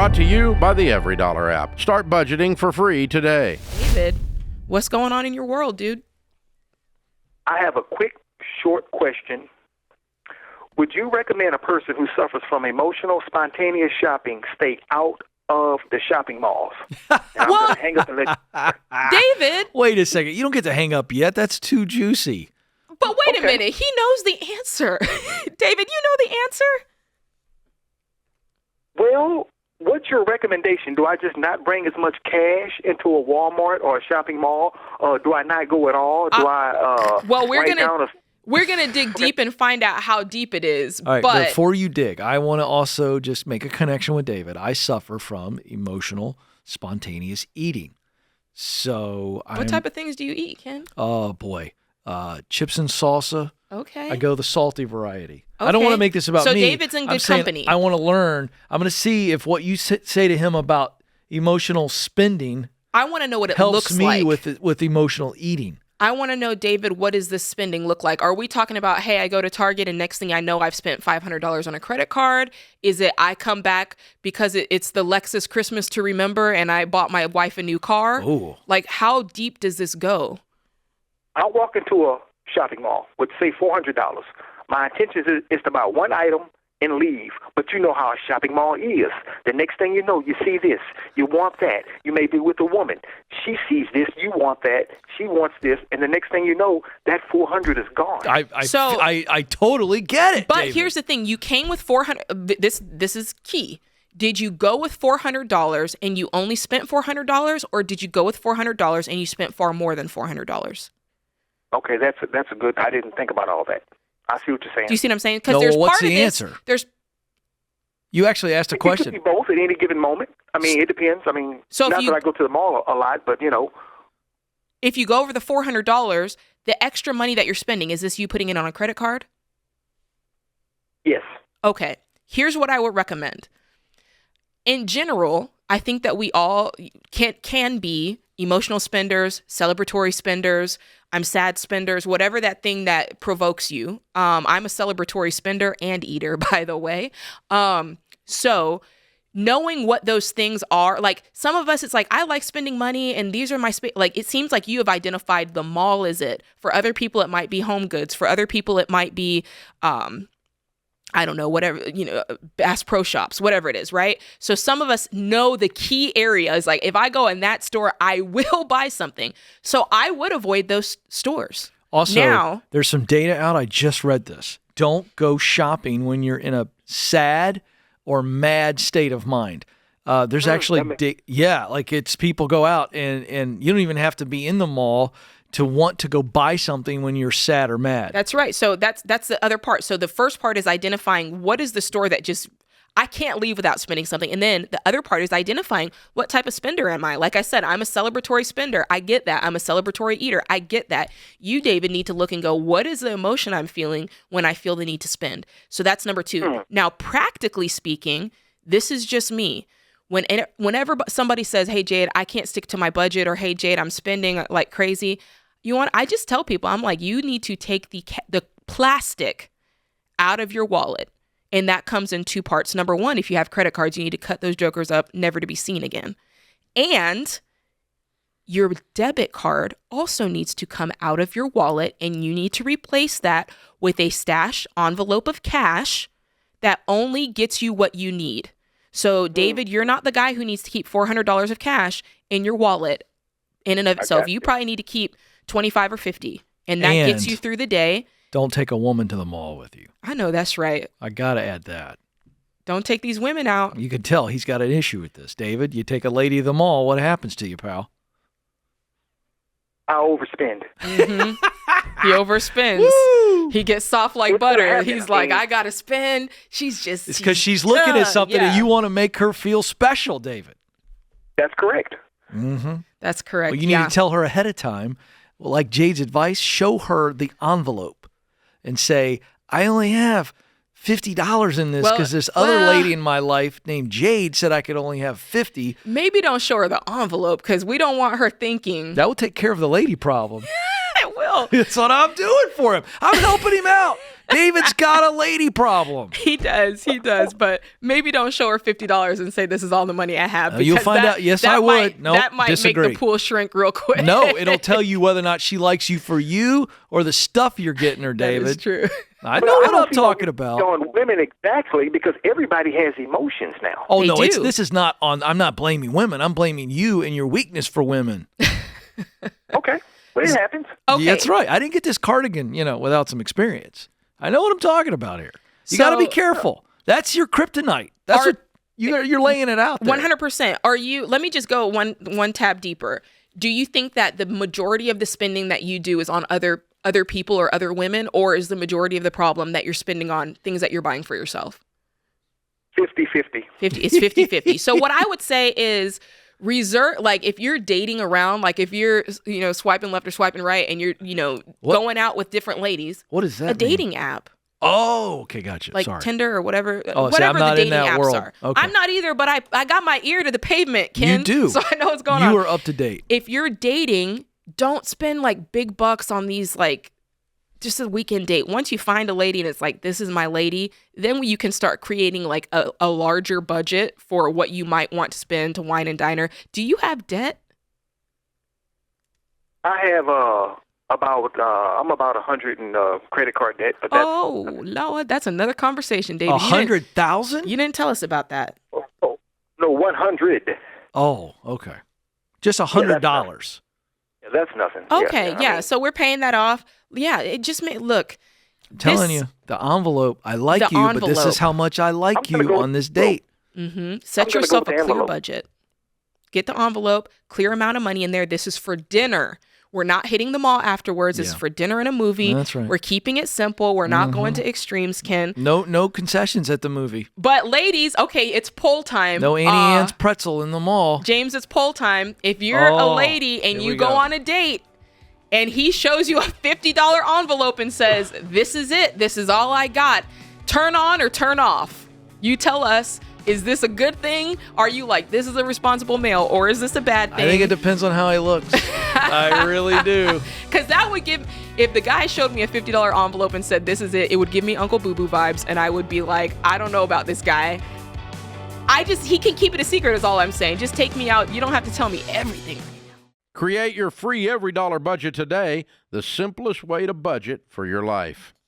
Brought to you by the Every Dollar app. Start budgeting for free today. David, what's going on in your world, dude? I have a quick, short question. Would you recommend a person who suffers from emotional, spontaneous shopping stay out of the shopping malls? And I'm going to hang up and let David! Wait a second. You don't get to hang up yet. That's too juicy. But wait a minute. He knows the answer. David, you know the answer? Well, what's your recommendation? Do I just not bring as much cash into a Walmart or a shopping mall? Or do I not go at all? Do I well, we're write gonna down a... We're going to dig deep and find out how deep it is. All right, but before you dig, I want to also just make a connection with David. I suffer from emotional, spontaneous eating. So what type of things do you eat, Ken? Oh, boy. Chips and salsa. Okay. I go the salty variety. Okay. I don't want to make this about so me. So David's in good company. I want to learn. I'm going to see if what you say to him about emotional spending I want to know what it helps looks me like. with emotional eating. I want to know, David, what does this spending look like? Are we talking about, hey, I go to Target and next thing I know, I've spent $500 on a credit card? Is it I come back because it's the Lexus Christmas to remember and I bought my wife a new car? Ooh. Like, how deep does this go? I'll walk into a shopping mall with, say, $400. My intention is to buy one item and leave. But you know how a shopping mall is. The next thing you know, you see this. You want that. You may be with a woman. She sees this. You want that. She wants this. And the next thing you know, that $400 is gone. I totally get it, But David. Here's the thing. You came with $400. This is key. Did you go with $400 and you only spent $400, or did you go with $400 and you spent far more than $400? Okay, that's a good. I didn't think about all that. I see what you're saying. Do you see what I'm saying? Because No, there's what's part of the this. answer? There's You actually asked a question. It could be both at any given moment. I mean, it depends. I mean, So not that I go to the mall a lot, but, you know. If you go over the $400, the extra money that you're spending, is this you putting it on a credit card? Yes. Okay. Here's what I would recommend. In general, I think that we all can be emotional spenders, celebratory spenders, I'm sad spenders, whatever that thing that provokes you. I'm a celebratory spender and eater, by the way. So knowing what those things are, like some of us, it's like, I like spending money and these are my, like, it seems like you have identified the mall is it. For other people, it might be home goods. For other people, it might be, I don't know, whatever, Bass Pro Shops, whatever it is, right? So some of us know the key areas. Like if I go in that store, I will buy something. So I would avoid those stores. Also, now, there's some data out. I just read this. Don't go shopping when you're in a sad or mad state of mind. There's actually, like it's people go out and you don't even have to be in the mall to want to go buy something when you're sad or mad. That's right. So that's the other part. So the first part is identifying what is the store that just, I can't leave without spending something. And then the other part is identifying what type of spender am I? Like I said, I'm a celebratory spender. I get that. I'm a celebratory eater. I get that. You, David, need to look and go, what is the emotion I'm feeling when I feel the need to spend? So that's number two. Now, practically speaking, this is just me. Whenever somebody says, hey, Jade, I can't stick to my budget, or hey, Jade, I'm spending like crazy. I just tell people, I'm like, you need to take the plastic out of your wallet. And that comes in two parts. Number one, if you have credit cards, you need to cut those jokers up, never to be seen again. And your debit card also needs to come out of your wallet, and you need to replace that with a stash envelope of cash that only gets you what you need. So, David, you're not the guy who needs to keep $400 of cash in your wallet in and of itself. You probably need to keep 25 or 50, and that gets you through the day. Don't take a woman to the mall with you. I know, that's right. I got to add that. Don't take these women out. You can tell he's got an issue with this. David, you take a lady to the mall, what happens to you, pal? I overspend. Mm-hmm. He overspends. Woo! He gets soft like butter. He's like, I got to spend. It's because she's looking at something and you want to make her feel special, David. That's correct. Mm-hmm. That's correct. Well, you need to tell her ahead of time. Well, like Jade's advice, show her the envelope and say, I only have $50 in this because this other lady in my life named Jade said I could only have $50. Maybe don't show her the envelope because we don't want her thinking. That will take care of the lady problem. It will. That's what I'm doing for him. I'm helping him out. David's got a lady problem. He does, but maybe don't show her $50 and say this is all the money I have. You'll find out. Yes, I would. No, that might disagree. make the pool shrink real quick. No, it'll tell you whether or not she likes you for you or the stuff you're getting her, David. That is true. I know what I'm talking about. On women exactly, because everybody has emotions now. Oh, They no, do. this is not on. I'm not blaming women. I'm blaming you and your weakness for women. Okay, well, it happens. Okay. Yeah, that's right. I didn't get this cardigan, without some experience. I know what I'm talking about here. You got to So- be careful. That's your kryptonite. That's what you're laying it out there. 100%. Are you? Let me just go one tab deeper. Do you think that the majority of the spending that you do is on other people or other women, or is the majority of the problem that you're spending on things that you're buying for yourself? 50-50. It's 50-50. So what I would say is reserve, like if you're dating around, like if you're, swiping left or swiping right and you're, going out with different ladies. What is that A dating app. Oh, okay, gotcha. Like Sorry. Tinder or whatever, Oh, see, whatever I'm not the in dating that apps world. are. Okay. I'm not either, but I got my ear to the pavement, Ken. You do. So I know what's going on. You are up to date. If you're dating, don't spend like big bucks on these, like just a weekend date. Once you find a lady and it's like, this is my lady, then you can start creating like a larger budget for what you might want to spend to wine and dine her. Do you have debt? I have I'm about 100 in credit card debt, but that's Oh, Lord, that's another conversation, David. 100,000? You didn't tell us about that. no 100. Oh, okay. Just $100. Yeah, that's nothing. Okay, I yeah. mean, So we're paying that off. Yeah, it just made, look. I'm telling you, the envelope. I like The you, but this envelope. is how much I like I'm gonna you go- on this date. Set I'm gonna yourself go a with the clear envelope. budget. Get the envelope, clear amount of money in there. This is for dinner. We're not hitting the mall afterwards. This is Yeah. for dinner and a movie. That's right. We're keeping it simple. We're not going to extremes, Ken. No concessions at the movie. But ladies, okay, it's poll time. No Annie Ann's pretzel in the mall. James, it's poll time. If you're a Oh, lady and here you we go go. on a date and he shows you a $50 envelope and says, this is it. This is all I got. Turn on or turn off. You tell us, is this a good thing? Are you like, this is a responsible male, or is this a bad thing? I think it depends on how he looks. I really do. Because that would give, if the guy showed me a $50 envelope and said, this is it, it would give me Uncle Boo Boo vibes. And I would be like, I don't know about this guy. He can keep it a secret is all I'm saying. Just take me out. You don't have to tell me everything. Create your free every dollar budget today, the simplest way to budget for your life.